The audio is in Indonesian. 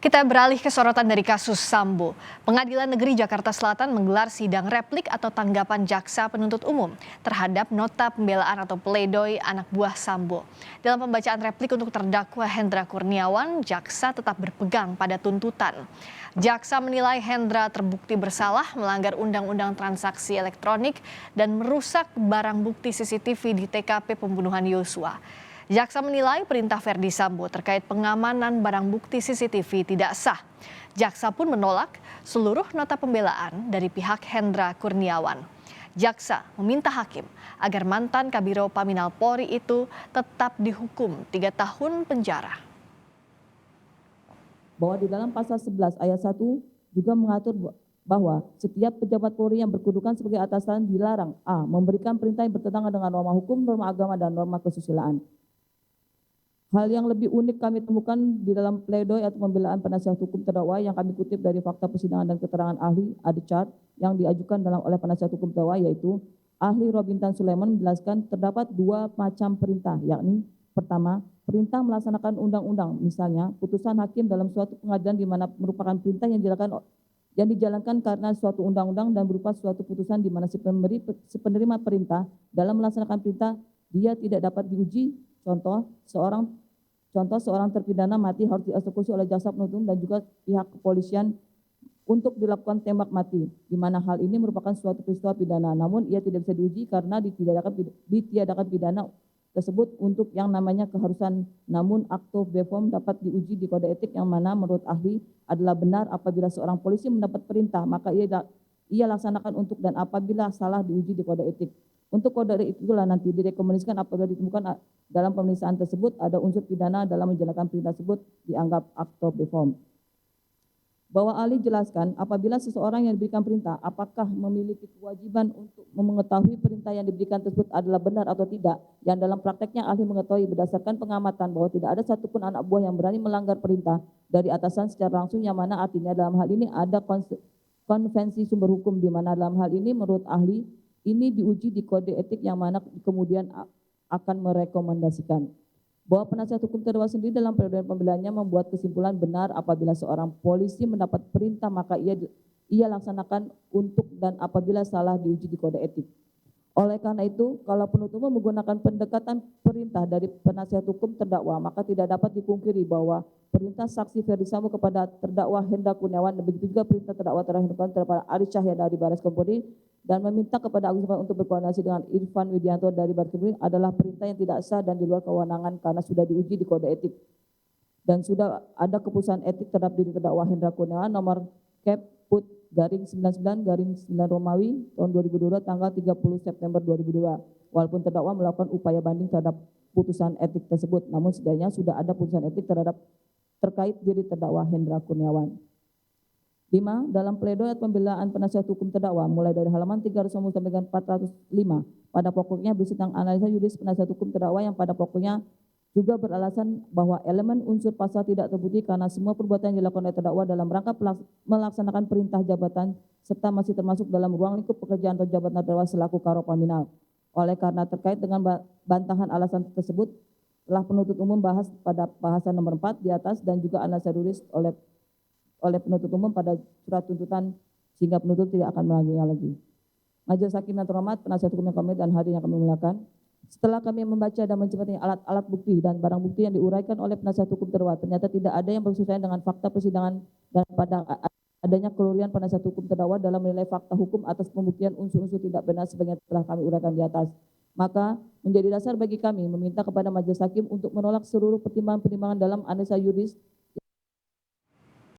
Kita beralih ke sorotan dari kasus Sambo. Pengadilan Negeri Jakarta Selatan menggelar sidang replik atau tanggapan jaksa penuntut umum terhadap nota pembelaan atau pledoi anak buah Sambo. Dalam pembacaan replik untuk terdakwa Hendra Kurniawan, jaksa tetap berpegang pada tuntutan. Jaksa menilai Hendra terbukti bersalah melanggar Undang-Undang Transaksi Elektronik dan merusak barang bukti CCTV di TKP pembunuhan Yosua. Jaksa menilai perintah Verdi Sambo terkait pengamanan barang bukti CCTV tidak sah. Jaksa pun menolak seluruh nota pembelaan dari pihak Hendra Kurniawan. Jaksa meminta hakim agar mantan Kabiro Paminal Polri itu tetap dihukum 3 tahun penjara. Bahwa di dalam pasal 11 ayat 1 juga mengatur bahwa setiap pejabat Polri yang berkedudukan sebagai atasan dilarang a. memberikan perintah yang bertentangan dengan norma hukum, norma agama, dan norma kesusilaan. Hal yang lebih unik kami temukan di dalam pledoi atau pembelaan penasihat hukum terdakwa yang kami kutip dari fakta persidangan dan keterangan ahli Adechart yang diajukan oleh penasihat hukum terdakwa, yaitu ahli Robintan Sulaiman menjelaskan terdapat 2 macam perintah, yakni pertama, perintah melaksanakan undang-undang, misalnya putusan hakim dalam suatu pengadilan di mana merupakan perintah yang dijalankan karena suatu undang-undang dan berupa suatu putusan di mana si penerima perintah dalam melaksanakan perintah dia tidak dapat diuji. Contoh seorang terpidana mati harus dieksekusi oleh jaksa penuntut dan juga pihak kepolisian untuk dilakukan tembak mati, di mana hal ini merupakan suatu peristiwa pidana, namun ia tidak bisa diuji karena ditiadakan pidana tersebut untuk yang namanya keharusan. Namun acto beform dapat diuji di kode etik yang mana menurut ahli adalah benar apabila seorang polisi mendapat perintah maka ia laksanakan untuk, dan apabila salah diuji di kode etik. Untuk kode etik itulah nanti direkomendasikan apabila ditemukan dalam pemeriksaan tersebut ada unsur pidana dalam menjalankan perintah tersebut dianggap acto beform. Bahwa ahli jelaskan apabila seseorang yang diberikan perintah apakah memiliki kewajiban untuk mengetahui perintah yang diberikan tersebut adalah benar atau tidak, yang dalam prakteknya ahli mengetahui berdasarkan pengamatan bahwa tidak ada satupun anak buah yang berani melanggar perintah dari atasan secara langsung, yang mana artinya dalam hal ini ada konvensi sumber hukum, di mana dalam hal ini menurut ahli ini diuji di kode etik yang mana kemudian akan merekomendasikan bahwa penasihat hukum terdakwa sendiri dalam periode pembelaannya membuat kesimpulan benar apabila seorang polisi mendapat perintah maka ia laksanakan untuk, dan apabila salah diuji di kode etik. Oleh karena itu, kalau penuntut umum menggunakan pendekatan perintah dari penasihat hukum terdakwa, maka tidak dapat dipungkiri bahwa perintah saksi Verdi Sambo kepada terdakwa Hendra Kurniawan, dan begitu juga perintah terdakwa terhadap Ari Cahya dari Baris Krim Polri dan meminta kepada Agus Supratman untuk berkoordinasi dengan Irfan Widianto dari Baris Krim Polri adalah perintah yang tidak sah dan di luar kewenangan karena sudah diuji di kode etik. Dan sudah ada keputusan etik terhadap diri terdakwa Hendra Kurniawan nomor Keput garing 99 Romawi tahun 2022 tanggal 30 September 2022. Walaupun terdakwa melakukan upaya banding terhadap putusan etik tersebut, namun setidaknya sudah ada putusan etik terkait diri terdakwa Hendra Kurniawan. 5. Dalam pledoi atau pembelaan penasihat hukum terdakwa mulai dari halaman 300 sampai dengan 405 pada pokoknya berisi tentang analisa yuridis penasihat hukum terdakwa yang pada pokoknya juga beralasan bahwa elemen unsur pasal tidak terbukti karena semua perbuatan yang dilakukan oleh terdakwa dalam rangka melaksanakan perintah jabatan serta masih termasuk dalam ruang lingkup pekerjaan atau jabatan terdakwa selaku Karo Paminal. Oleh karena terkait dengan bantahan alasan tersebut telah penuntut umum bahas pada bahasan nomor 4 di atas dan juga analisa yuridis oleh penuntut umum pada surat tuntutan sehingga penuntut tidak akan melanjutnya lagi. Majelis Hakim yang terhormat, penasihat hukum yang kami dan hadirin yang kami muliakan. Setelah kami membaca dan mencermati alat-alat bukti dan barang bukti yang diuraikan oleh penasihat hukum terdakwa, ternyata tidak ada yang bersesuaian dengan fakta persidangan dan pada adanya kelurian penasihat hukum terdakwa dalam menilai fakta hukum atas pembuktian unsur-unsur tidak benar sebagaimana telah kami uraikan di atas. Maka menjadi dasar bagi kami meminta kepada majelis hakim untuk menolak seluruh pertimbangan-pertimbangan dalam analisa yuridis